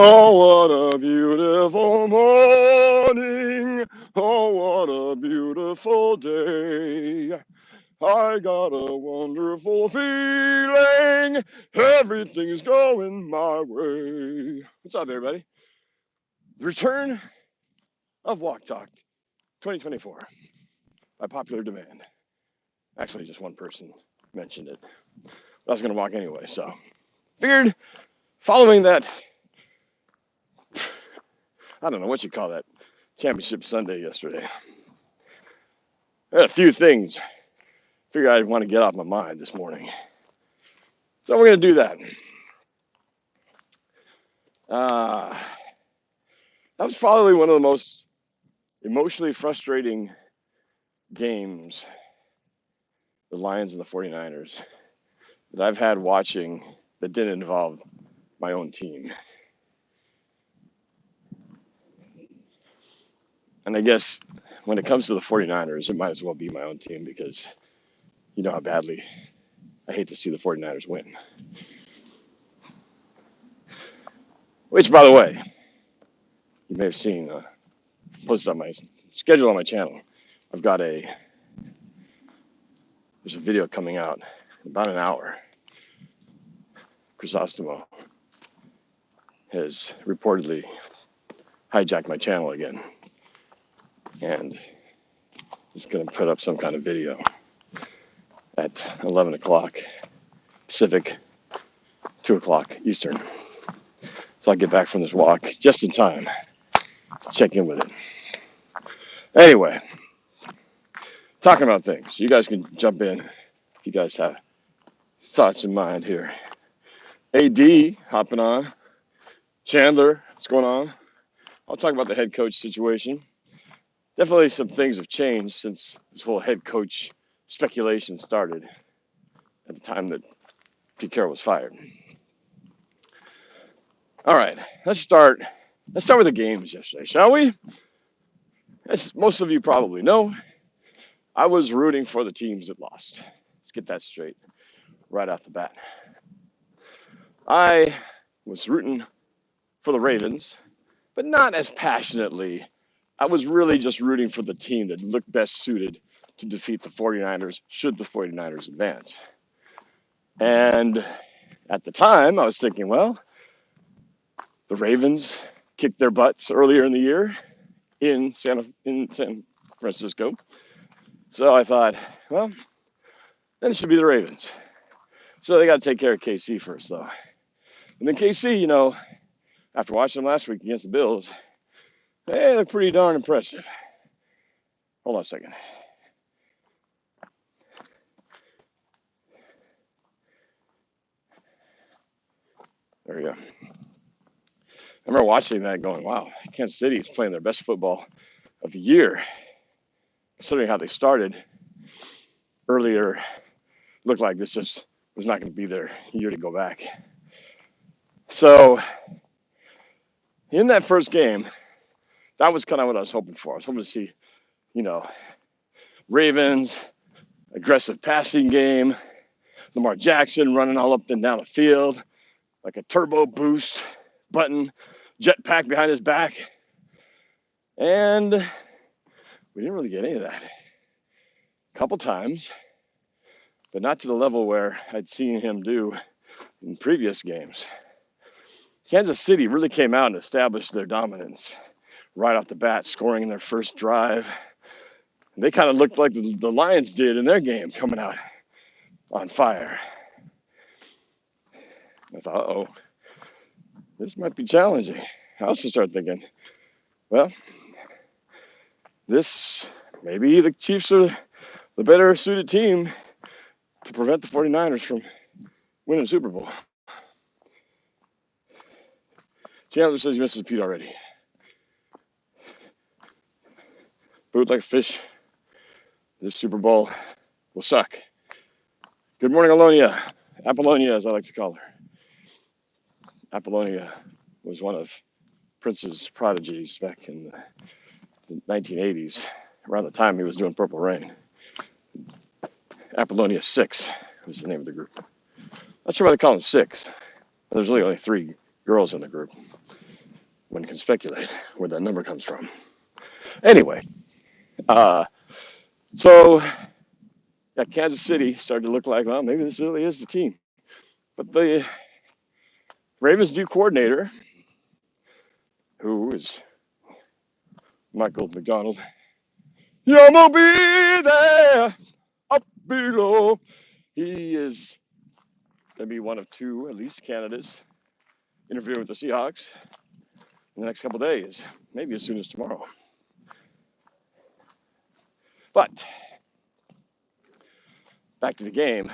Oh, what a beautiful morning. Oh, what a beautiful day. I got a wonderful feeling. Everything's going my way. What's up, everybody? The return of Walk Talk 2024 by popular demand. Actually, just one person mentioned it. I was going to walk anyway, so figured following that, I don't know what you call that, championship Sunday yesterday. I had a few things figured I'd want to get off my mind this morning. So we're going to do that. That was probably one of the most emotionally frustrating games, the Lions and the 49ers, that I've had watching that didn't involve my own team. And I guess when it comes to the 49ers, it might as well be my own team because you know how badly I hate to see the 49ers win. Which, by the way, you may have seen posted on my schedule on my channel. There's a video coming out in about an hour. Chrysostomo has reportedly hijacked my channel again. And he's going to put up some kind of video at 11 o'clock Pacific, 2 o'clock Eastern. So I'll get back from this walk just in time to check in with it. Anyway, talking about things. You guys can jump in if you guys have thoughts in mind here. AD hopping on. Chandler, what's going on? I'll talk about the head coach situation. Definitely some things have changed since this whole head coach speculation started at the time that Pete Carroll was fired. All right, let's start with the games yesterday, shall we? As most of you probably know, I was rooting for the teams that lost. Let's get that straight right off the bat. I was rooting for the Ravens, but not as passionately. I was really just rooting for the team that looked best suited to defeat the 49ers should the 49ers advance. And at the time, I was thinking, well, the Ravens kicked their butts earlier in the year in San Francisco. So I thought, well, then it should be the Ravens. So they got to take care of KC first, though. And then KC, you know, after watching them last week against the Bills, they look pretty darn impressive. Hold on a second. There we go. I remember watching that going, wow, Kansas City is playing their best football of the year. Considering how they started earlier, looked like this just was not going to be their year to go back. So in that first game, that was kind of what I was hoping for. I was hoping to see, you know, Ravens, aggressive passing game, Lamar Jackson running all up and down the field, like a turbo boost button, jetpack behind his back. And we didn't really get any of that. A couple times, but not to the level where I'd seen him do in previous games. Kansas City really came out and established their dominance right off the bat, scoring in their first drive. And they kind of looked like the Lions did in their game, coming out on fire. I thought, uh-oh, this might be challenging. I also started thinking, well, this maybe the Chiefs are the better suited team to prevent the 49ers from winning the Super Bowl. Chandler says he misses Pete already. Booed like a fish. This Super Bowl will suck. Good morning, Apollonia, as I like to call her. Apollonia was one of Prince's prodigies back in the 1980s, around the time he was doing Purple Rain. Apollonia 6 was the name of the group. Not sure why they call them 6. There's really only 3 girls in the group. one can speculate where that number comes from. Anyway, so yeah, Kansas City started to look like, well, maybe this really is the team. But the Ravens D coordinator, who is Michael McDonald, you're gonna be there up below. He is going to be one of two, at least, candidates interviewing with the Seahawks in the next couple of days, maybe as soon as tomorrow. But back to the game.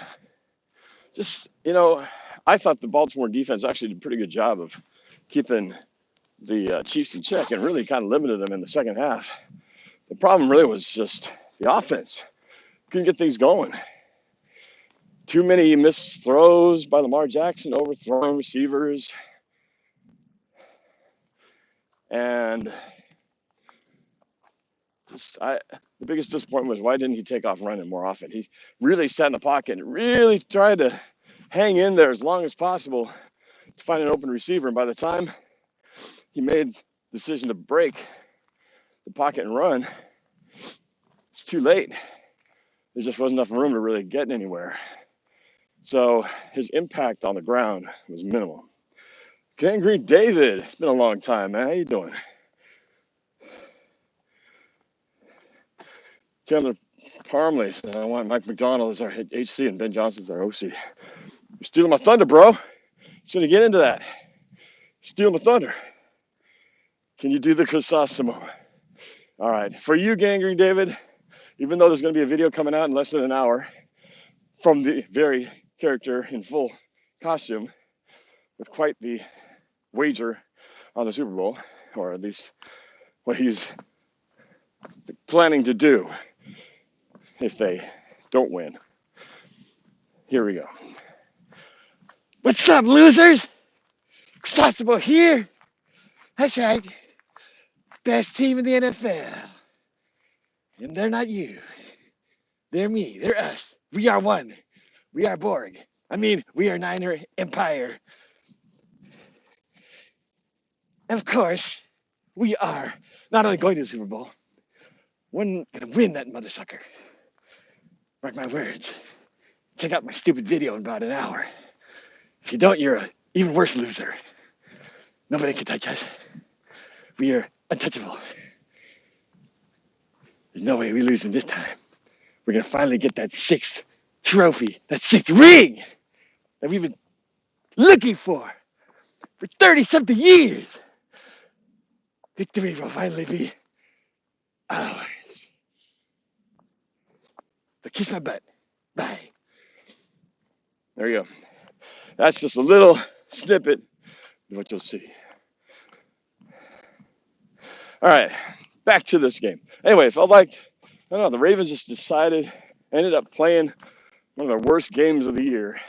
Just, I thought the Baltimore defense actually did a pretty good job of keeping the Chiefs in check and really kind of limited them in the second half. The problem really was just the offense. Couldn't get things going. Too many missed throws by Lamar Jackson, overthrowing receivers. And the biggest disappointment was, why didn't he take off running more often? He really sat in the pocket and really tried to hang in there as long as possible to find an open receiver. And by the time he made the decision to break the pocket and run, it's too late. There just wasn't enough room to really get anywhere. So his impact on the ground was minimal. Gangrene David, it's been a long time, man. How you doing? Chandler Parmley said, I want Mike McDonald as our HC and Ben Johnson's our OC. You're stealing my thunder, bro. Shouldn't get into that. Stealing my thunder. Can you do the Chrysostom? All right. For you, Gangrene David, even though there's going to be a video coming out in less than an hour from the very character in full costume with quite the wager on the Super Bowl, or at least what he's planning to do if they don't win. Here we go. What's up, losers? Chrysostom here. That's right. Best team in the NFL. And they're not you. They're me. They're us. We are one. We are Borg. We are Niner Empire. And of course, we are not only going to the Super Bowl, we're going to win that mother sucker. Mark my words. Check out my stupid video in about an hour. If you don't, you're an even worse loser. Nobody can touch us. We are untouchable. There's no way we lose in this time. We're going to finally get that sixth trophy, that sixth ring that we've been looking for 30-something years. Victory will finally be ours. So kiss my butt. Bye. There you go. That's just a little snippet of what you'll see. All right, back to this game. Anyway, it felt like, the Ravens just ended up playing one of their worst games of the year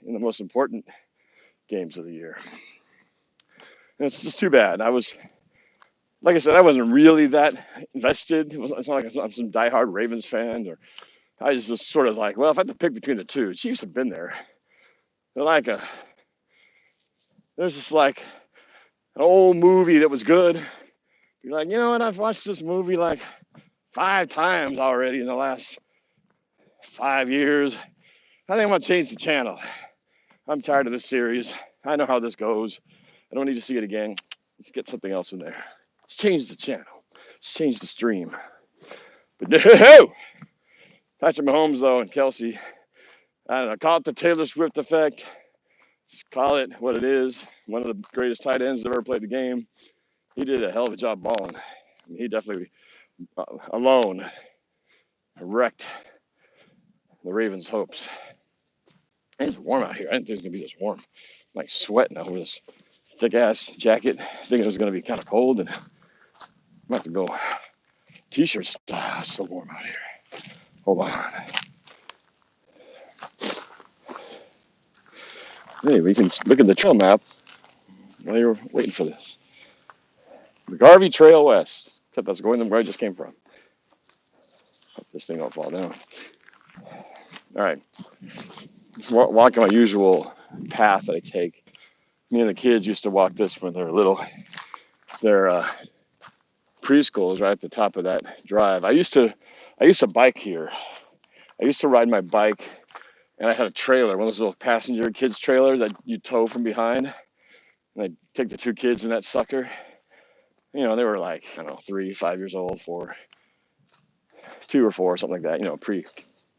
in the most important games of the year. And it's just too bad. Like I said, I wasn't really that invested. It's not like I'm some diehard Ravens fan, or I just was sort of like, well, if I had to pick between the two, Chiefs have been there. They're there's just like an old movie that was good. You're like, you know what? I've watched this movie like 5 times already in the last 5 years. I think I'm going to change the channel. I'm tired of this series. I know how this goes. I don't need to see it again. Let's get something else in there. Let's change the channel. Let's change the stream. But no! Patrick Mahomes, though, and Kelsey, I don't know, call it the Taylor Swift effect. Just call it what it is. One of the greatest tight ends that ever played the game. He did a hell of a job balling. He definitely, alone, wrecked the Ravens' hopes. It's warm out here. I didn't think it was going to be this warm. I'm like sweating over this thick-ass jacket, thinking it was going to be kind of cold. And I'm about to go T-shirt style. It's so warm out here. Hold on. Hey, we can look at the trail map while you're waiting for this. McGarvey Trail West. Except that's going where I just came from. Hope this thing don't fall down. All right. Walking my usual path that I take. Me and the kids used to walk this when they were little. Their preschool is right at the top of that drive. I used to bike here. I used to ride my bike, and I had a trailer, one of those little passenger kids trailer that you tow from behind. And I'd take the 2 kids in that sucker. You know, they were like, I don't know, 3, 5 years old, 4, 2 or 4, something like that, you know,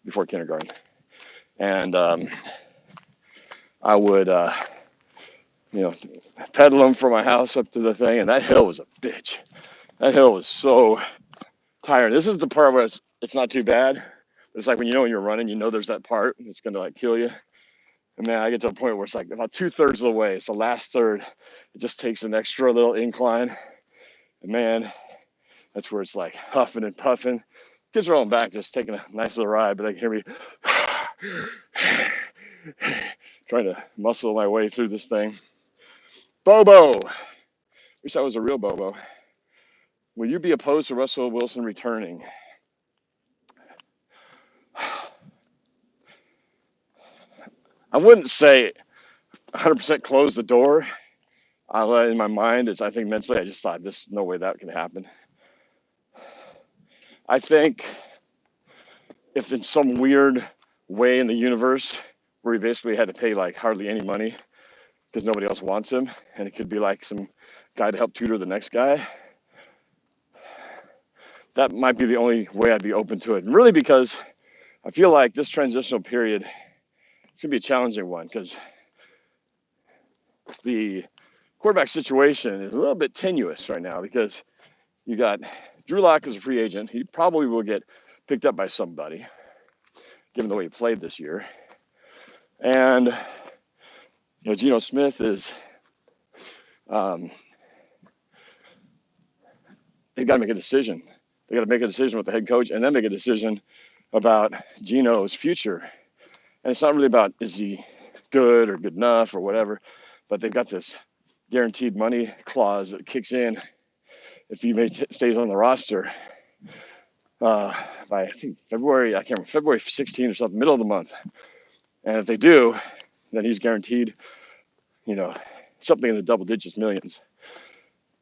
before kindergarten. And I would, you know, pedal them from my house up to the thing, and that hill was a bitch. That hill was so tiring. This is the part where it's not too bad. It's like when you know when you're running, you know there's that part that's gonna like kill you. And man, I get to a point where it's like about 2/3 of the way. It's the last third. It just takes an extra little incline. And man, that's where it's like huffing and puffing. Kids rolling back, just taking a nice little ride, but they can hear me trying to muscle my way through this thing. Bobo! Wish that was a real Bobo. Will you be opposed to Russell Wilson returning? I wouldn't say 100% close the door. In my mind, I think mentally, I just thought, there's no way that can happen. I think if in some weird way in the universe where he basically had to pay like hardly any money because nobody else wants him, and it could be like some guy to help tutor the next guy, that might be the only way I'd be open to it. And really, because I feel like this transitional period should be a challenging one, because the quarterback situation is a little bit tenuous right now, because you got Drew Lock as a free agent. He probably will get picked up by somebody, given the way he played this year. And, you know, Geno Smith is, they've got to make a decision. They got to make a decision with the head coach, and then make a decision about Geno's future. And it's not really about, is he good or good enough or whatever, but they've got this guaranteed money clause that kicks in if he stays on the roster by, I think, February 16th or something, middle of the month. And if they do, then he's guaranteed, you know, something in the double digits millions,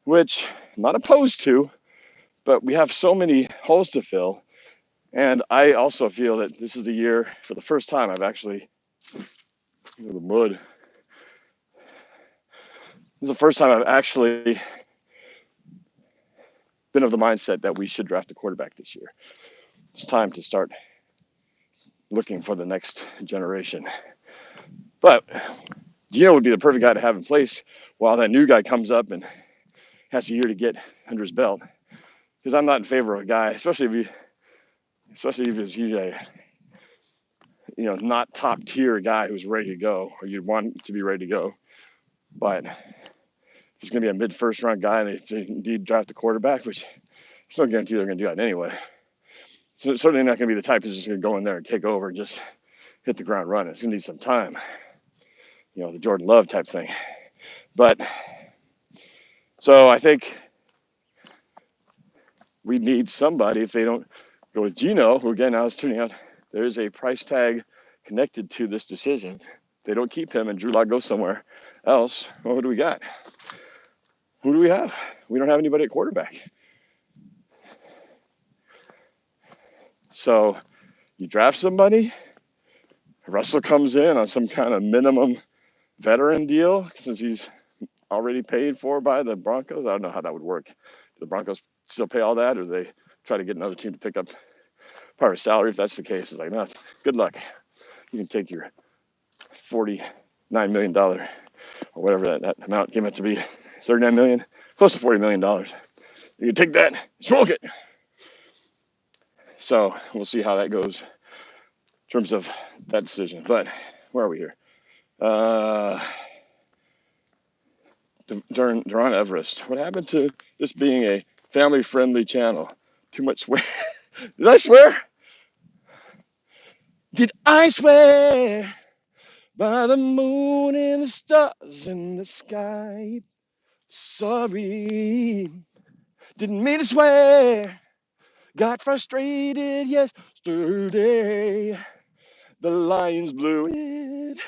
which I'm not opposed to, but we have so many holes to fill. And I also feel that this is the year, for the first time, I've actually, the mud. This is the first time I've actually been of the mindset that we should draft a quarterback this year. It's time to start looking for the next generation. But Geno would be the perfect guy to have in place while that new guy comes up and has a year to get under his belt. Because I'm not in favor of a guy, especially if he's a, you know, not top tier guy who's ready to go, or you'd want to be ready to go. But if he's going to be a mid-first round guy and they indeed draft a quarterback, which there's no guarantee they're going to do that anyway. So it's certainly not going to be the type who's just going to go in there and take over and just hit the ground running. It's going to need some time. You know, the Jordan Love type thing. But so I think we need somebody. If they don't go with Geno, who again, I was tuning out, there is a price tag connected to this decision. If they don't keep him and Drew Lock goes somewhere else, well, what do we got? Who do we have? We don't have anybody at quarterback. So you draft somebody, Russell comes in on some kind of minimum veteran deal since he's already paid for by the Broncos. I don't know how that would work. Do the Broncos still pay all that, or do they try to get another team to pick up part of his salary? If that's the case, it's like, no, good luck. You can take your $49 million or whatever that amount came out to be, $39 million, close to $40 million. You can take that, smoke it. So we'll see how that goes in terms of that decision. But where are we here? Duran Everest. What happened to this being a family-friendly channel? Too much swear. Did I swear? Did I swear by the moon and the stars in the sky? Sorry, didn't mean to swear. Got frustrated yesterday. The Lions blew it.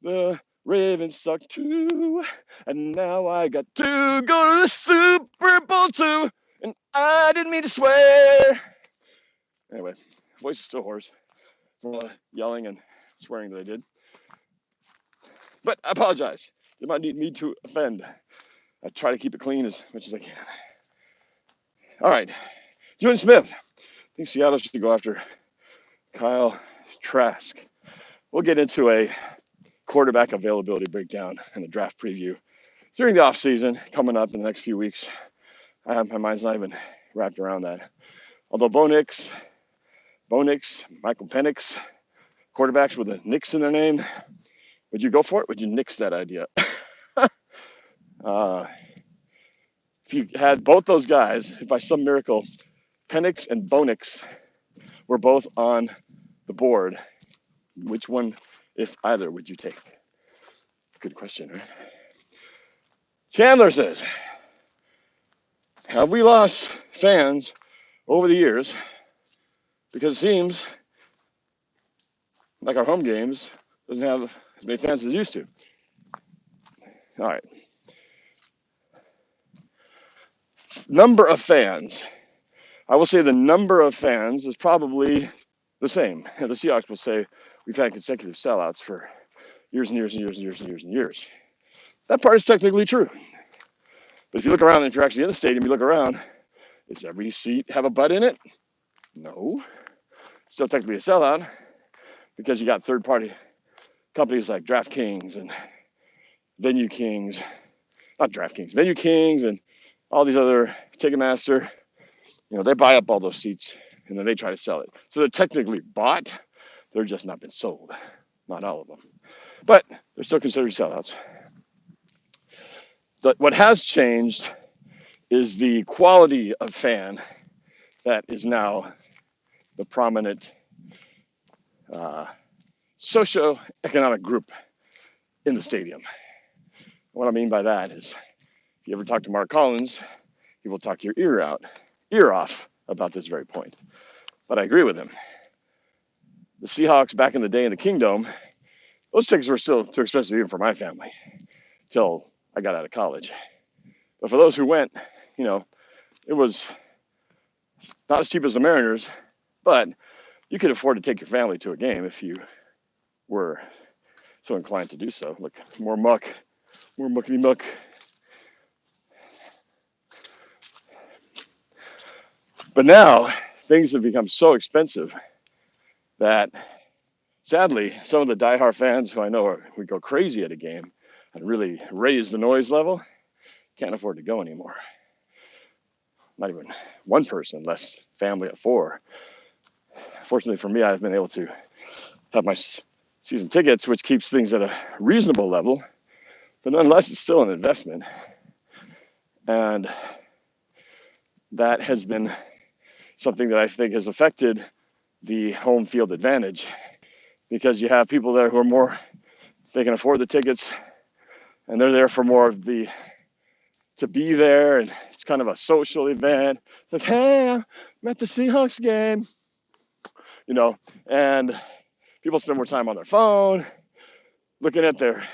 The Ravens suck too. And now I got to go to the Super Bowl too. And I didn't mean to swear. Anyway, voice is still hoarse from all the yelling and swearing that I did. But I apologize. You might need me to offend. I try to keep it clean as much as I can. All right. June Smith. I think Seattle should go after Kyle Trask. We'll get into a quarterback availability breakdown and a draft preview during the offseason coming up in the next few weeks. My mind's not even wrapped around that. Although Bo Nix, Michael Penix, quarterbacks with a Nix in their name, would you go for it? Would you nix that idea? If you had both those guys, if by some miracle Penix and Bo Nix were both on the board, which one, if either, would you take? Good question, right? Chandler says, have we lost fans over the years because it seems like our home games doesn't have as many fans as it used to? All right. Number of fans. I will say the number of fans is probably the same. The Seahawks will say we've had consecutive sellouts for years and years and years and years and years and years. That part is technically true. But if you look around, if you're actually in the stadium, you look around, does every seat have a butt in it? No. Still technically a sellout because you got third-party companies like DraftKings and Venue Kings and all these other Ticketmaster. You know, they buy up all those seats and then they try to sell it. So they're technically bought. They're just not been sold. Not all of them. But they're still considered sellouts. But what has changed is the quality of fan that is now the prominent socio-economic group in the stadium. What I mean by that is, if you ever talk to Mark Collins, he will talk your ear off about this very point. But I agree with him. The Seahawks back in the day in the Kingdom, those tickets were still too expensive even for my family till I got out of college. But for those who went, you know, it was not as cheap as the Mariners, but you could afford to take your family to a game if you were so inclined to do so. Look, more muckety muck. But now things have become so expensive that sadly, some of the diehard fans who I know would go crazy at a game and really raise the noise level can't afford to go anymore. Not even one person, less family of four. Fortunately for me, I've been able to have my season tickets, which keeps things at a reasonable level, but nonetheless, it's still an investment. And that has been something that I think has affected the home field advantage, because you have people there who are more, they can afford the tickets and they're there for more of the, to be there, and it's kind of a social event. It's like, hey, I'm at the Seahawks game, you know, and people spend more time on their phone, looking at their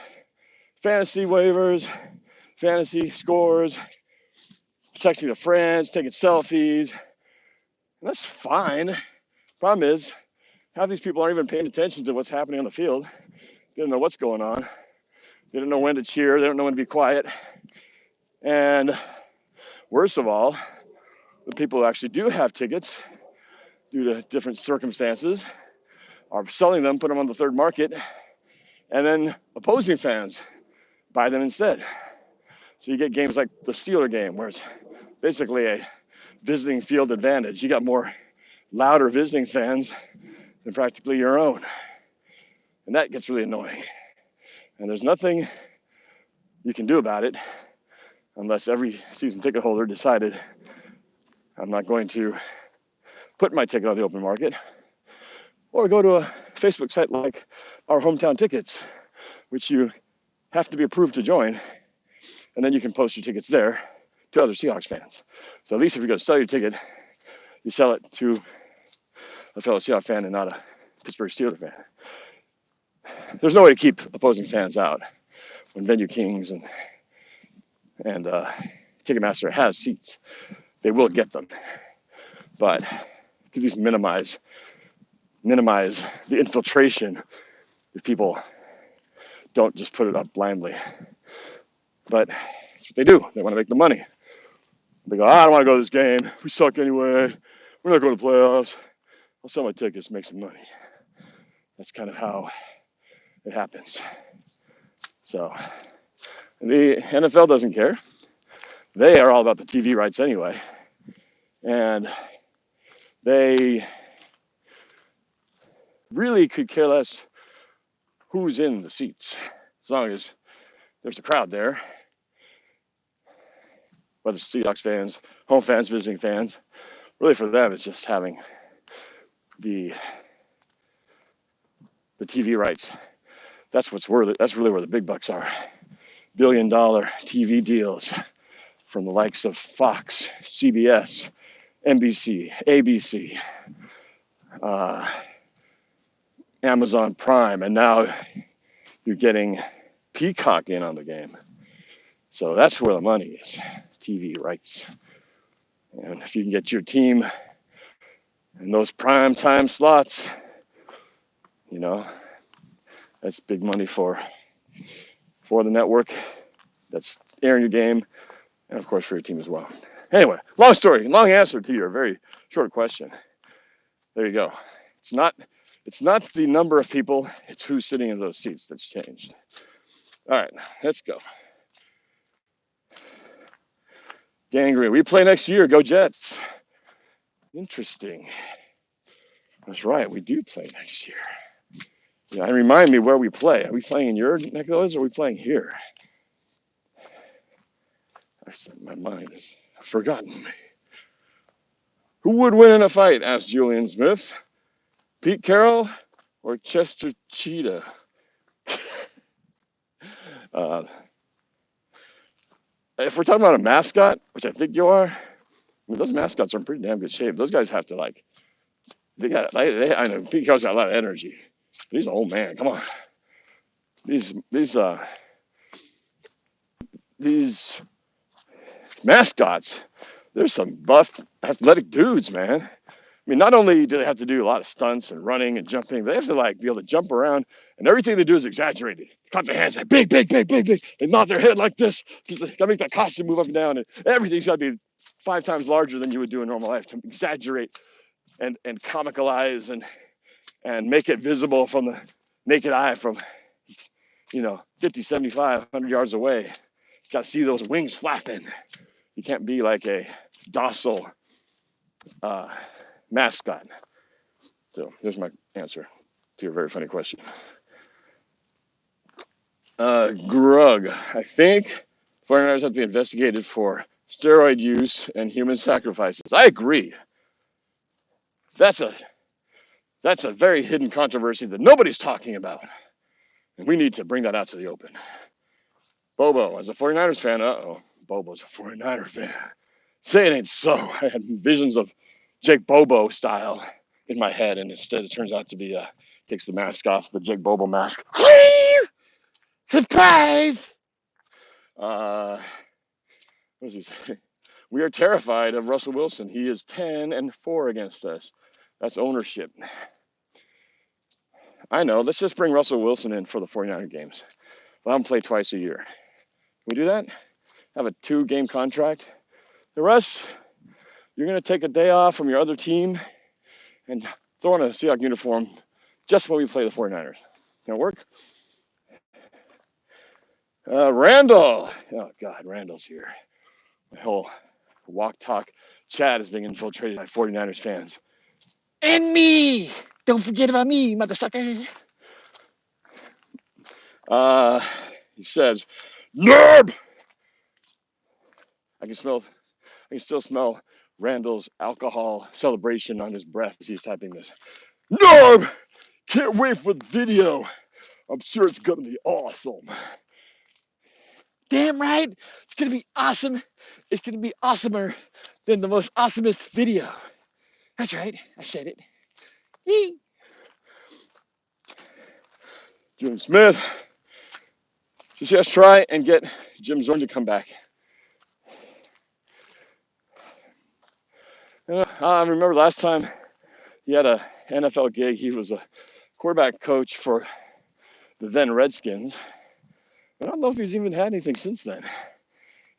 fantasy waivers, fantasy scores, texting their friends, taking selfies. And that's fine. Problem is, half these people aren't even paying attention to what's happening on the field. They don't know what's going on. They don't know when to cheer. They don't know when to be quiet. And worst of all, the people who actually do have tickets, due to different circumstances, are selling them, put them on the third market, and then opposing fans buy them instead. So you get games like the Steeler game, where it's basically a visiting field advantage. You got more louder visiting fans than practically your own. And that gets really annoying. And there's nothing you can do about it unless every season ticket holder decided, I'm not going to put my ticket on the open market, or go to a Facebook site like Our Hometown Tickets, which you have to be approved to join, and then you can post your tickets there to other Seahawks fans. So at least if you're going to sell your ticket, you sell it to a fellow Seahawks fan and not a Pittsburgh Steelers fan. There's no way to keep opposing fans out. when Venue Kings and Ticketmaster has seats, they will get them. But at least minimize the infiltration if people don't just put it up blindly. But that's what they do. They want to make the money. They go, I don't want to go to this game. We suck anyway. We're not going to playoffs. I'll sell my tickets, make some money. That's kind of how it happens. So the NFL doesn't care. They are all about the TV rights anyway. And they really could care less who's in the seats, as long as there's a crowd there. Whether it's Seahawks fans, home fans, visiting fans, really for them it's just having the TV rights. That's what's worth it. That's really where the big bucks are. $1 billion TV deals from the likes of Fox, CBS, NBC, ABC, Amazon Prime, and now you're getting Peacock in on the game. So that's where the money is, TV rights. And if you can get your team in those prime time slots, you know, that's big money for the network that's airing your game, and of course for your team as well. Anyway, long story, long answer to your very short question. There you go. It's not the number of people, it's who's sitting in those seats that's changed. All right, let's go. Gangrene, we play next year. Go Jets. Interesting. That's right, we do play next year. Yeah, and remind me where we play. Are we playing in your neck of the woods or are we playing here? My mind has forgotten me. Who would win in a fight? Asked Julian Smith. Pete Carroll or Chester Cheetah? If we're talking about a mascot, which I think you are, I mean, those mascots are in pretty damn good shape. Those guys have to I know Pete Carroll's got a lot of energy. But he's an old man. Come on. These mascots, there's some buff, athletic dudes, man. I mean, not only do they have to do a lot of stunts and running and jumping, they have to be able to jump around, and everything they do is exaggerated. Clap their hands like big. They nod their head like this because they got to make that costume move up and down, and everything's got to be 5 times larger than you would do in normal life to exaggerate and comicalize and make it visible from the naked eye from 50, 75, 100 yards away. You got to see those wings flapping. You can't be like a docile mascot. So there's my answer to your very funny question. Grug, I think 49ers have to be investigated for steroid use and human sacrifices. I agree. That's a very hidden controversy that nobody's talking about. And we need to bring that out to the open. Bobo, as a 49ers fan, Bobo's a 49er fan. Say it ain't so. I had visions of Jake Bobo style in my head, and instead it turns out to be takes the mask off, the Jake Bobo mask. Surprise! What does he say? We are terrified of Russell Wilson. He is 10-4 against us. That's ownership. I know. Let's just bring Russell Wilson in for the 49er games. Let him play twice a year. Can we do that? Have a 2-game contract? The rest, you're going to take a day off from your other team and throw on a Seahawks uniform just when we play the 49ers. Can it work? Randall. Oh, God, Randall's here. My whole walk talk chat is being infiltrated by 49ers fans. And me! Don't forget about me, motherfucker. He says, Norb! I can still smell Randall's alcohol celebration on his breath as he's typing this. Norb! Can't wait for the video. I'm sure it's going to be awesome. Damn right. It's going to be awesome. It's going to be awesomer than the most awesomest video. That's right. I said it. Jim Smith. So see, let's try and get Jim Zorn to come back. I remember last time he had a NFL gig. He was a quarterback coach for the then Redskins. I don't know if he's even had anything since then.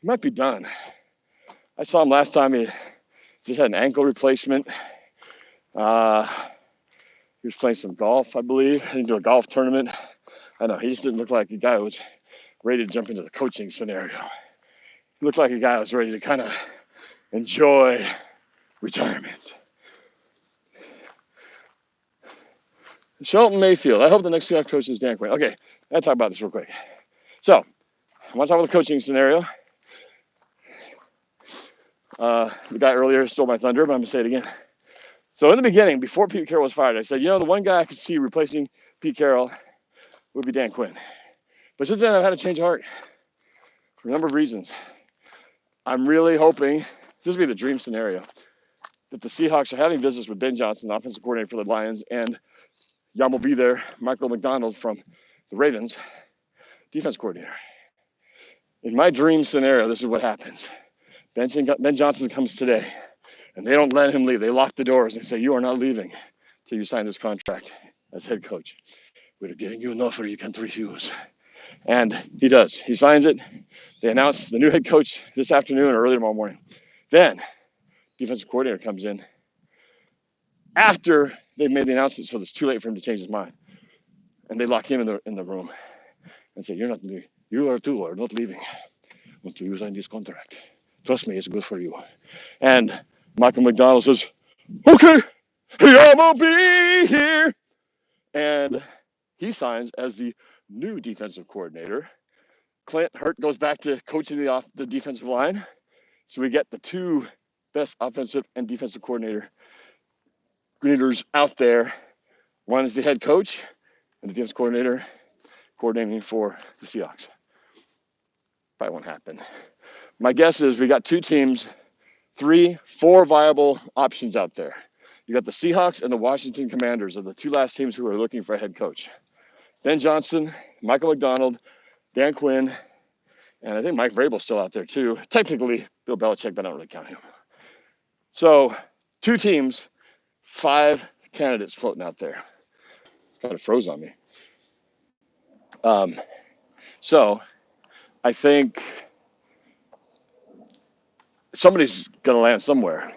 He might be done. I saw him last time. He just had an ankle replacement. He was playing some golf, I believe, into a golf tournament. I know, he just didn't look like a guy who was ready to jump into the coaching scenario. He looked like a guy who was ready to kind of enjoy retirement. Shelton Mayfield. I hope the next Seahawks coach is Dan Quinn. Okay, I gotta talk about this real quick. So, I want to talk about the coaching scenario. The guy earlier stole my thunder, but I'm going to say it again. So in the beginning, before Pete Carroll was fired, I said, the one guy I could see replacing Pete Carroll would be Dan Quinn. But since then, I've had a change of heart for a number of reasons. I'm really hoping, this would be the dream scenario, that the Seahawks are having business with Ben Johnson, offensive coordinator for the Lions, and Yam will be there, Michael McDonald from the Ravens, defense coordinator. In my dream scenario, this is what happens. Ben Johnson comes today, and they don't let him leave. They lock the doors and say, you are not leaving until you sign this contract as head coach. We're getting you an offer you can't refuse. And he does. He signs it. They announce the new head coach this afternoon or early tomorrow morning. Then, defensive coordinator comes in after they've made the announcement, so it's too late for him to change his mind. And they lock him in the room and say, you are not leaving until you sign this contract. Trust me, it's good for you. And Michael McDonald says, okay, I'm going to be here. And he signs as the new defensive coordinator. Clint Hurt goes back to coaching the defensive line. So we get the two best offensive and defensive coordinators out there. One is the head coach and the defense coordinator coordinating for the Seahawks. Probably won't happen. My guess is we got two teams, 4 viable options out there. You got the Seahawks and the Washington Commanders are the two last teams who are looking for a head coach. Ben Johnson, Michael McDonald, Dan Quinn, and I think Mike Vrabel's still out there too. Technically, Bill Belichick, but I don't really count him. So 2 teams, 5 candidates floating out there. Kind of froze on me. So I think somebody's going to land somewhere.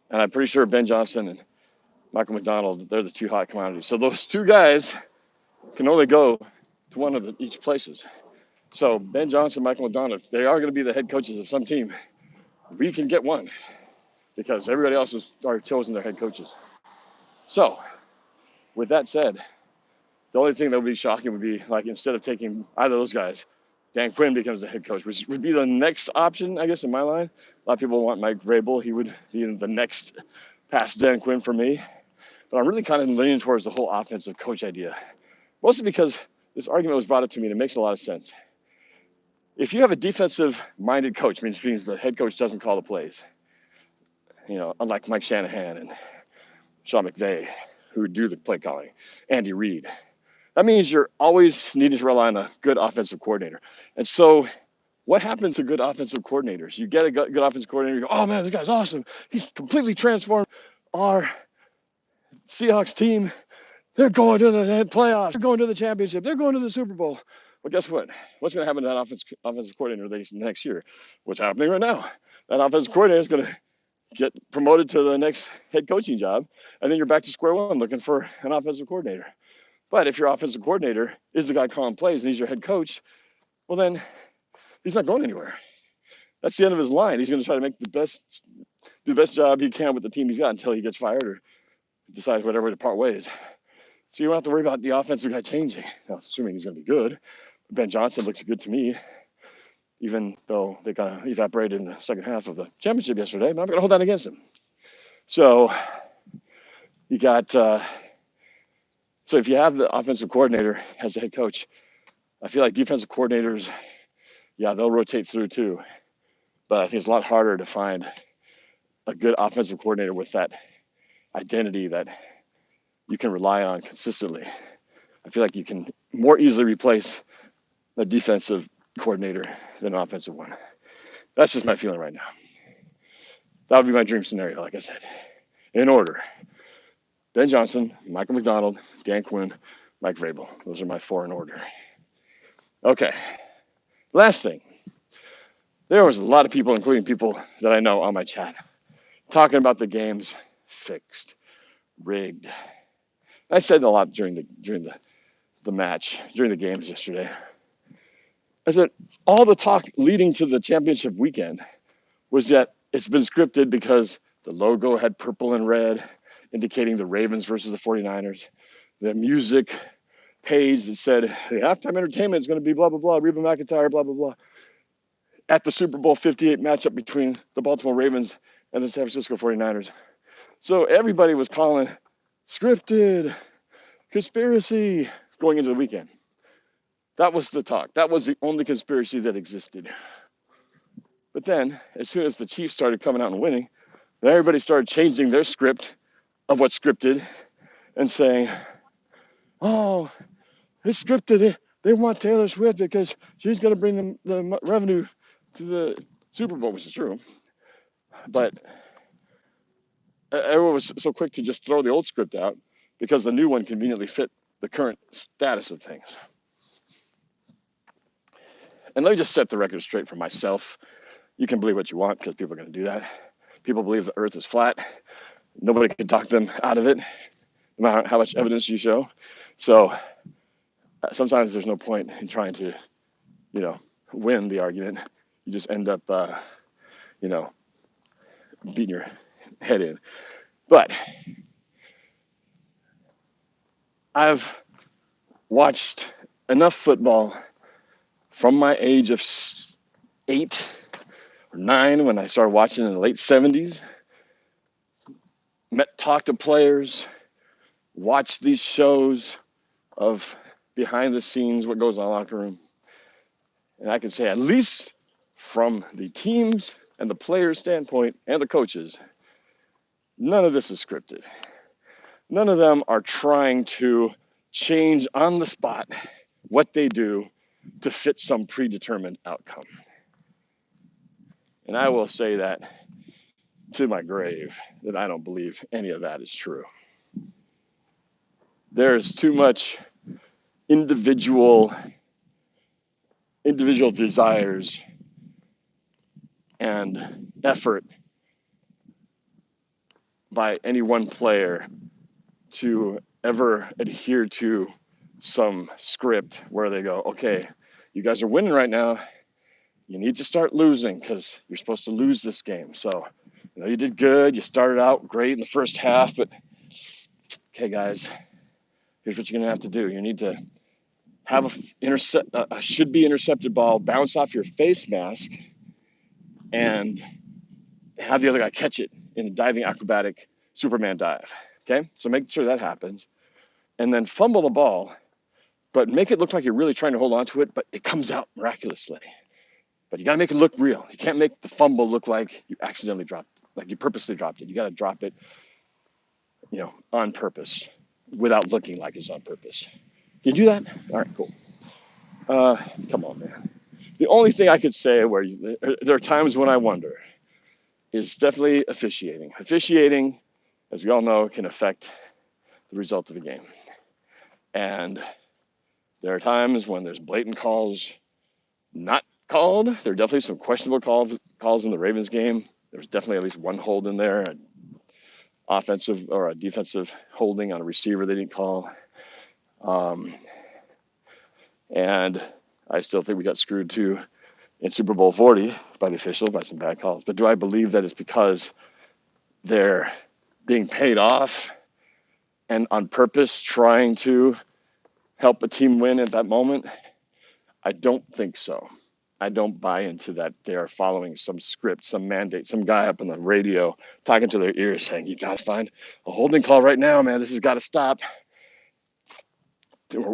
And I'm pretty sure Ben Johnson and Michael McDonald, they're the 2 hot commodities. So those 2 guys can only go to one of each places. So Ben Johnson, Michael McDonald, if they are going to be the head coaches of some team, we can get one because everybody else has already chosen their head coaches. So with that said, the only thing that would be shocking would be like instead of taking either of those guys, Dan Quinn becomes the head coach, which would be the next option, I guess, in my line. A lot of people want Mike Vrabel. He would be the next past Dan Quinn for me. But I'm really kind of leaning towards the whole offensive coach idea. Mostly because this argument was brought up to me and it makes a lot of sense. If you have a defensive-minded coach, means the head coach doesn't call the plays. Unlike Mike Shanahan and Sean McVay, who do the play calling, Andy Reid. That means you're always needing to rely on a good offensive coordinator. And so what happens to good offensive coordinators? You get a good offensive coordinator, you go, oh man, this guy's awesome. He's completely transformed our Seahawks team. They're going to the playoffs. They're going to the championship. They're going to the Super Bowl. Well, guess what? What's going to happen to that offensive coordinator next year? What's happening right now? That offensive coordinator is going to get promoted to the next head coaching job, and then you're back to square one looking for an offensive coordinator. But if your offensive coordinator is the guy calling plays and he's your head coach, well, then he's not going anywhere. That's the end of his line. He's going to try to do the best job he can with the team he's got until he gets fired or decides whatever to part ways. So you don't have to worry about the offensive guy changing. Now, assuming he's going to be good. Ben Johnson looks good to me, even though they kind of evaporated in the second half of the championship yesterday. But I'm going to hold that against him. So you got so if you have the offensive coordinator as the head coach, I feel like defensive coordinators, yeah, they'll rotate through too. But I think it's a lot harder to find a good offensive coordinator with that identity that you can rely on consistently. I feel like you can more easily replace a defensive coordinator than an offensive one. That's just my feeling right now. That would be my dream scenario, like I said. In order: Ben Johnson, Michael McDonald, Dan Quinn, Mike Vrabel. Those are my 4 in order. Okay. Last thing. There was a lot of people, including people that I know on my chat, talking about the games fixed, rigged. I said a lot during the match, during the games yesterday. I said all the talk leading to the championship weekend was that it's been scripted because the logo had purple and red, indicating the Ravens versus the 49ers. The music page that said the halftime entertainment is going to be blah, blah, blah, Reba McEntire, blah, blah, blah. At the Super Bowl 58 matchup between the Baltimore Ravens and the San Francisco 49ers. So everybody was calling scripted, conspiracy going into the weekend. That was the talk. That was the only conspiracy that existed. But then, as soon as the Chiefs started coming out and winning, then everybody started changing their script of what's scripted and saying, oh, it's scripted. They want Taylor Swift because she's going to bring them the revenue to the Super Bowl, which is true. But everyone was so quick to just throw the old script out because the new one conveniently fit the current status of things. And let me just set the record straight for myself. You can believe what you want because people are going to do that. People believe the earth is flat. Nobody can talk them out of it, no matter how much evidence you show. So sometimes there's no point in trying to, win the argument. You just end up, beating your head in. But I've watched enough football from my age of 8 or 9 when I started watching in the late 70s. Talked to players, watched these shows of behind the scenes, what goes on in the locker room. And I can say, at least from the teams and the players' standpoint and the coaches, none of this is scripted. None of them are trying to change on the spot what they do to fit some predetermined outcome. And I will say that to my grave, that I don't believe any of that is true. There's too much individual desires and effort by any one player to ever adhere to some script where they go, okay, you guys are winning right now. You need to start losing because you're supposed to lose this game. So, you did good. You started out great in the first half, but okay, guys, here's what you're going to have to do. You need to have a should-be intercepted ball bounce off your face mask and have the other guy catch it in a diving acrobatic Superman dive. Okay? So make sure that happens. And then fumble the ball, but make it look like you're really trying to hold on to it, but it comes out miraculously. But you got to make it look real. You can't make the fumble look like you accidentally dropped it, like you purposely dropped it. You got to drop it, on purpose without looking like it's on purpose. Can you do that? All right, cool. Come on, man. The only thing I could say where there are times when I wonder is definitely officiating. Officiating, as we all know, can affect the result of the game. And there are times when there's blatant calls not called. There are definitely some questionable calls in the Ravens game. There was definitely at least one hold in there, an offensive or a defensive holding on a receiver they didn't call. And I still think we got screwed too in Super Bowl 40 by the officials, by some bad calls. But do I believe that it's because they're being paid off and on purpose trying to help a team win at that moment? I don't think so. I don't buy into that they are following some script, some mandate, some guy up on the radio talking to their ears saying, you got to find a holding call right now, man. This has got to stop.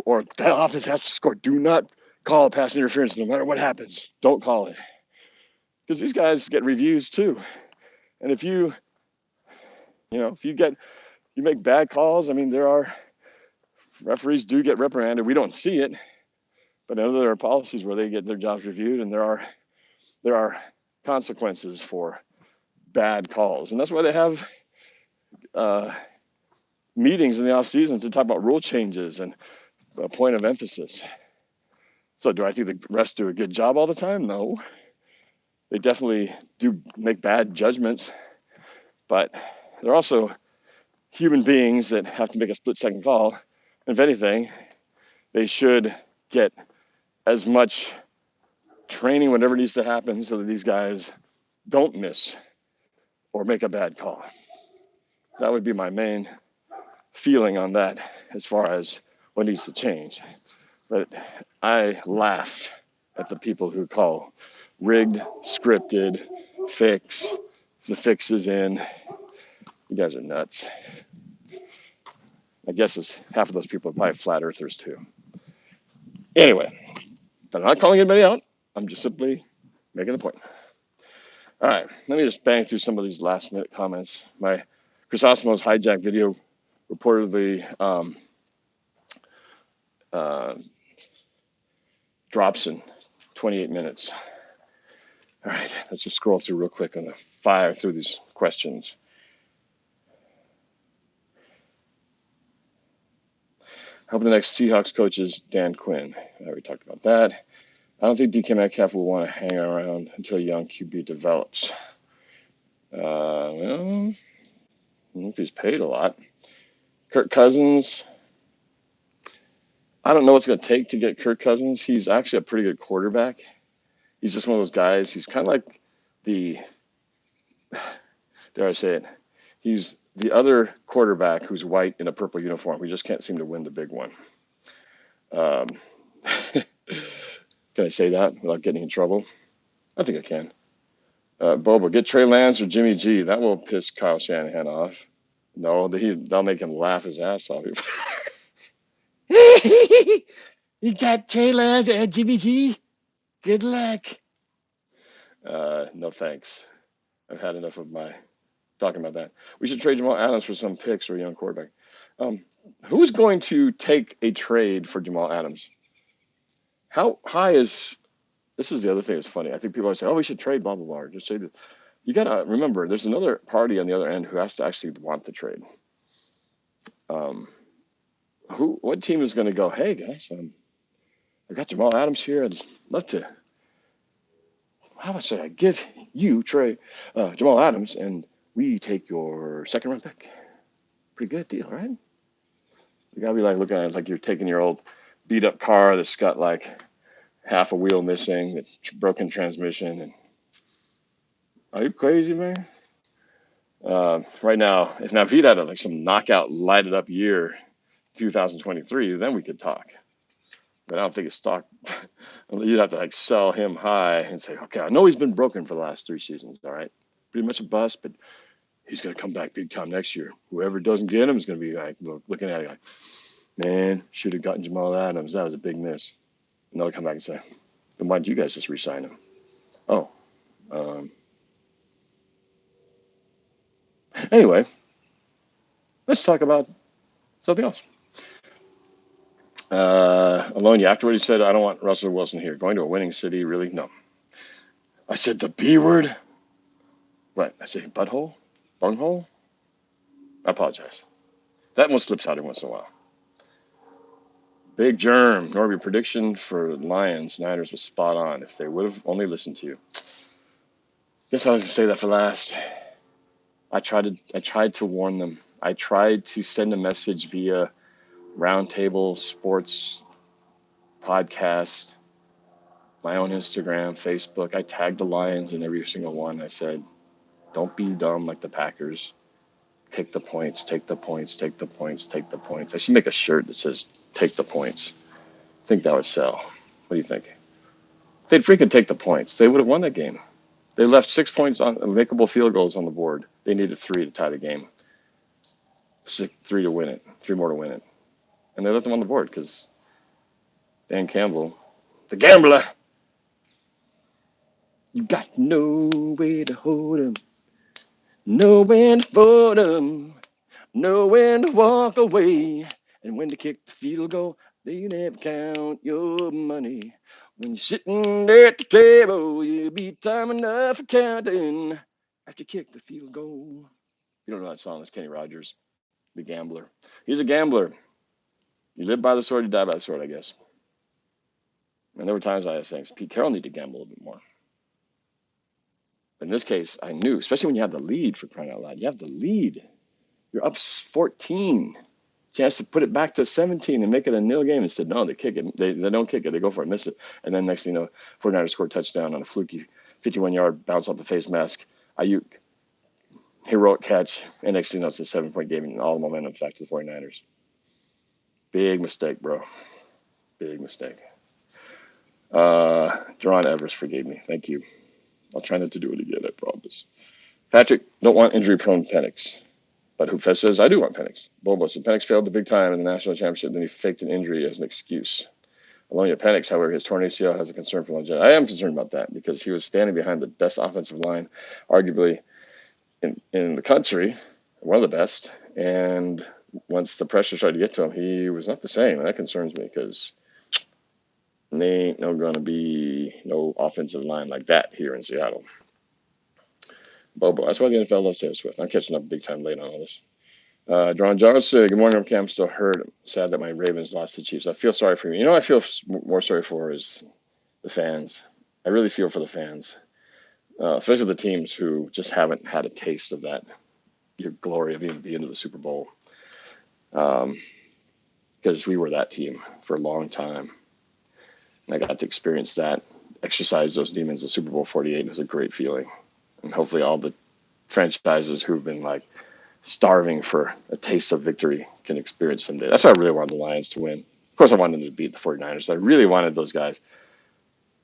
Or that offense has to score. Do not call pass interference no matter what happens. Don't call it. Because these guys get reviews too. And if you make bad calls, there are referees do get reprimanded. We don't see it, But I know there are policies where they get their jobs reviewed, and there are consequences for bad calls, and that's why they have meetings in the off season to talk about rule changes and a point of emphasis. So do I think the refs do a good job all the time? No. They definitely do make bad judgments, but they're also human beings that have to make a split-second call. And if anything, they should get as much training, whatever needs to happen, so that these guys don't miss or make a bad call. That would be my main feeling on that as far as what needs to change. But I laugh at the people who call rigged, scripted, fix, the fix is in. You guys are nuts. I guess half of those people are probably flat earthers too. Anyway, but I'm not calling anybody out. I'm just simply making the point. All right, let me just bang through some of these last minute comments. My Chrysostomos hijack video reportedly drops in 28 minutes. All right, let's just scroll through real quick and fire through these questions. I hope the next Seahawks coach is Dan Quinn. I already talked about that. I don't think DK Metcalf will want to hang around until a young QB develops. Well, I don't know if he's paid a lot. Kirk Cousins. I don't know what's going to take to get Kirk Cousins. He's actually a pretty good quarterback. He's just one of those guys. He's kind of like dare I say it, he's the other quarterback who's white in a purple uniform. We just can't seem to win the big one. Can I say that without getting in trouble? I think I can. Bobo, get Trey Lance or Jimmy G. That will piss Kyle Shanahan off. No, they'll make him laugh his ass off. You got Trey Lance and Jimmy G? Good luck. No thanks. I've had enough of my talking about that. We should trade Jamal Adams for some picks or a young quarterback. Who's going to take a trade for Jamal Adams? How high is... This is the other thing that's funny. I think people always say, oh, we should trade blah, blah, blah. Just say that. You got to remember, there's another party on the other end who has to actually want the trade. What team is going to go, hey, guys, I got Jamal Adams here. I'd love to... How much should I give you, Jamal Adams, and we take your second round pick? Pretty good deal, right? You got to be like looking at it like you're taking your old beat up car that's got like half a wheel missing, broken transmission. And are you crazy, man? Right now, if Naveed had like some knockout, lighted up year, 2023, then we could talk. But I don't think it's stock. You'd have to like sell him high and say, okay, I know he's been broken for the last 3 seasons, all right? Pretty much a bust, but he's going to come back big time next year. Whoever doesn't get him is going to be like looking at it like, man, should have gotten Jamal Adams. That was a big miss. And they'll come back and say, then why did you guys just re-sign him? Oh. Anyway, let's talk about something else. Alena, after what he said, I don't want Russell Wilson here. Going to a winning city, really? No. I said the B word? What? I say butthole? Bunghole? I apologize. That one slips out every once in a while. Big Germ, Norb, your prediction for Lions, Niners was spot on. If they would have only listened to you. Guess I was going to say that for last. I tried to warn them. I tried to send a message via Roundtable Sports podcast, my own Instagram, Facebook. I tagged the Lions in every single one. I said, don't be dumb like the Packers. Take the points, take the points, take the points, take the points. I should make a shirt that says, take the points. I think that would sell. What do you think? If they'd freaking take the points, they would have won that game. They left 6 points on makeable field goals on the board. They needed 3 to tie the game. 3 to win it. 3 more to win it. And they left them on the board because Dan Campbell, the gambler, you got no way to hold him, no when to fold him, know when to walk away, and when to kick the field goal. They never count your money. When you're sitting there at the table, you'll be time enough for counting after you kick the field goal. You don't know that song? It's Kenny Rogers, the gambler. He's a gambler. You live by the sword, you die by the sword, I guess. And there were times I was saying, Pete Carroll need to gamble a little bit more. In this case, I knew, especially when you have the lead, for crying out loud. You have the lead. You're up 14. Chance to put it back to 17 and make it a nil game. Instead, no, they kick it. They don't kick it. They go for it, miss it. And then next thing you know, 49ers score a touchdown on a fluky 51-yard bounce off the face mask. Ayuk, heroic catch. And next thing you know, it's a 7-point game and all the momentum back to the 49ers. Big mistake, bro. Big mistake. Jerron Evers forgave me. Thank you. I'll try not to do it again, I promise. Patrick, don't want injury-prone Penix. But Hoopfest says, I do want Penix. Bobo said, Penix failed the big time in the national championship, then he faked an injury as an excuse. Alena Penix, however, his torn ACL has a concern for longevity. I am concerned about that because he was standing behind the best offensive line, arguably in the country, one of the best. And once the pressure started to get to him, he was not the same. And that concerns me because there ain't going to be no offensive line like that here in Seattle. Bobo, that's why the NFL loves Taylor Swift. I'm catching up big time late on all this. John Johnson, good morning, NorbCam. Still hurt. Sad that my Ravens lost to the Chiefs. I feel sorry for you. You know what I feel more sorry for is the fans. I really feel for the fans, especially the teams who just haven't had a taste of that your glory of even being to the Super Bowl. Because we were that team for a long time. And I got to experience that, exercise those demons in Super Bowl 48. It was a great feeling. And hopefully all the franchises who've been like starving for a taste of victory can experience someday. That's why I really wanted the Lions to win. Of course, I wanted them to beat the 49ers. I really wanted those guys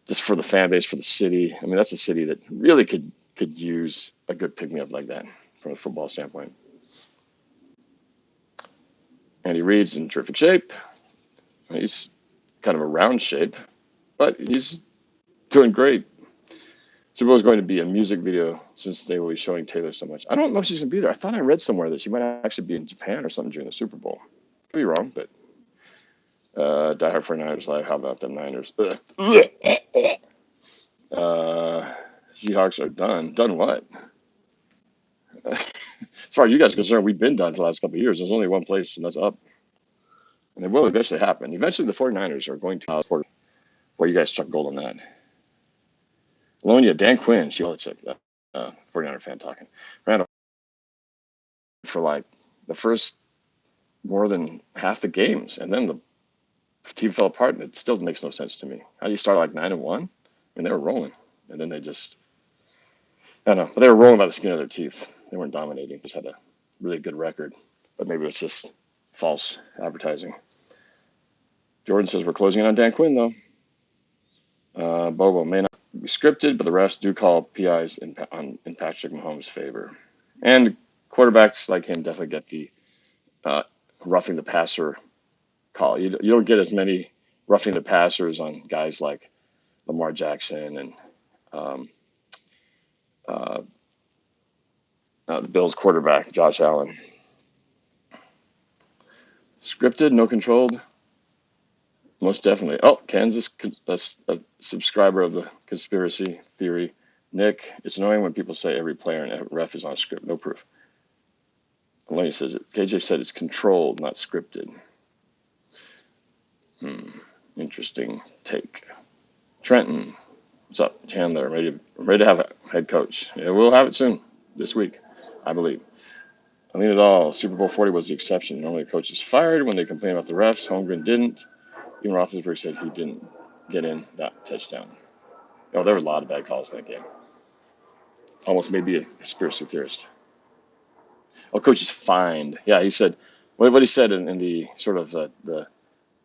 just for the fan base, for the city. I mean, that's a city that really could use a good pick-me-up like that from a football standpoint. Andy Reid's in terrific shape. He's kind of a round shape, but he's doing great. Super Bowl is going to be a music video since they will be showing Taylor so much. I don't know if she's going to be there. I thought I read somewhere that she might actually be in Japan or something during the Super Bowl. Could be wrong, but Die Hard for Niners Live. How about them Niners? Seahawks are done. Done what? As far as you guys are concerned, we've been done for the last couple of years. There's only one place, and that's up. And it will eventually happen. Eventually, the 49ers are going to where you guys struck gold on that. Alonia, Dan Quinn, she Belichick, 49er fan talking. Randall, for like the first more than half the games, and then the team fell apart, and it still makes no sense to me. How do you start like 9-1? I mean, they were rolling, and then they just, I don't know, but they were rolling by the skin of their teeth. They weren't dominating, just had a really good record, but maybe it was just false advertising. Jordan says we're closing in on Dan Quinn, though. Bobo may not be scripted, but the refs do call PIs in Patrick Mahomes' favor. And quarterbacks like him definitely get the roughing the passer call. You don't get as many roughing the passers on guys like Lamar Jackson and the Bills quarterback, Josh Allen. Scripted, no controlled. Most definitely. Oh, Kansas, that's a subscriber of the conspiracy theory. Nick, it's annoying when people say every player and ref is on script. No proof. Alena says it. KJ said it's controlled, not scripted. Interesting take. Trenton, what's up? Chandler, ready to have a head coach. Yeah, we'll have it soon this week, I believe. Alena Dahl, Super Bowl 40 was the exception. Normally, the coach is fired when they complain about the refs. Holmgren didn't. Even Roethlisberger said he didn't get in that touchdown. No, there were a lot of bad calls in that game. Almost maybe a conspiracy theorist. Oh, coach is fined. Yeah, he said, what he said in the sort of the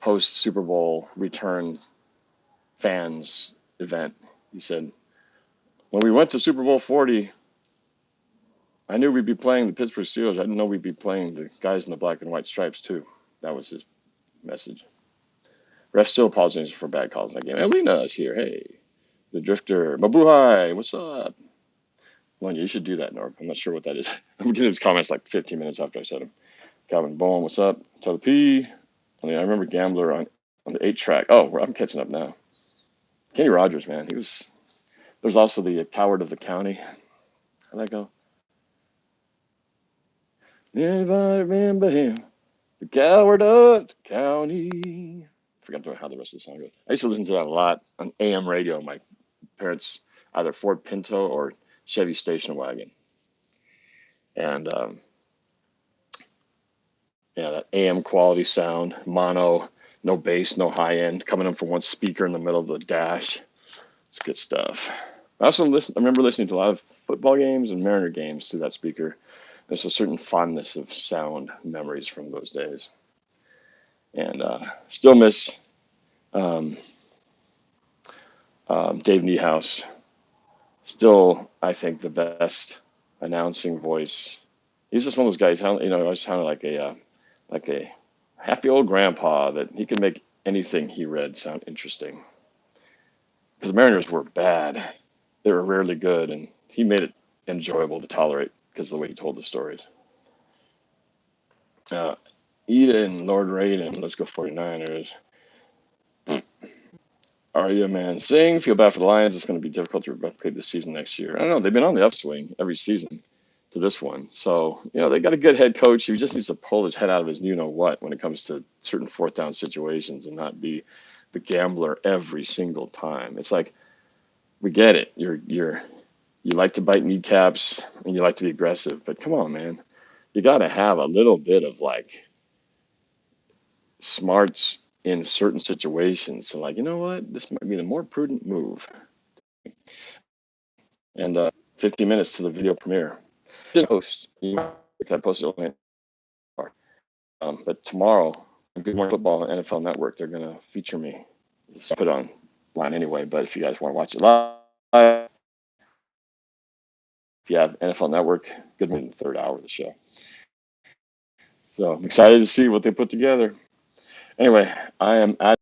post Super Bowl return fans event, he said, when we went to Super Bowl 40, I knew we'd be playing the Pittsburgh Steelers. I didn't know we'd be playing the guys in the black and white stripes too. That was his message. Ref still apologizing for bad calls in that game. Alena is here. Hey, the Drifter. Mabuhay, what's up? Well, you should do that, Norb. I'm not sure what that is. I'm getting his comments like 15 minutes after I said them. Calvin Bowen, what's up? Tell the P. I remember Gambler on on the 8-track. Oh, I'm catching up now. Kenny Rogers, man, he was. There's also the coward of the county. How'd that go? Anybody remember him? The coward of the county. Forgot how the rest of the song goes. I used to listen to that a lot on AM radio. My parents either Ford Pinto or Chevy station wagon, and yeah, that AM quality sound, mono, no bass, no high end, coming in from one speaker in the middle of the dash. It's good stuff. I remember listening to a lot of football games and Mariner games through that speaker. There's a certain fondness of sound memories from those days. And still miss Dave Niehaus. Still, I think, the best announcing voice. He's just one of those guys, you know, always sounded like a happy old grandpa that he could make anything he read sound interesting. Because the Mariners were bad. They were rarely good, and he made it enjoyable to tolerate because of the way he told the stories. Eden, Lord Raiden, let's go 49ers. Are you, man? Sing. Feel bad for the Lions. It's going to be difficult to replicate this season next year. I don't know. They've been on the upswing every season to this one. So, you know, they got a good head coach. He just needs to pull his head out of his you-know-what when it comes to certain fourth down situations and not be the gambler every single time. It's like, we get it. You like to bite kneecaps and you like to be aggressive, but come on, man. You got to have a little bit of, like, smarts in certain situations. So, like, you know what? This might be the more prudent move. And 15 minutes to the video premiere. Post. I posted only. But tomorrow, on Good Morning Football and NFL Network, they're going to feature me. It's put online anyway, but if you guys want to watch it live, if you have NFL Network, Good Morning, the third hour of the show. So I'm excited to see what they put together. Anyway, I am at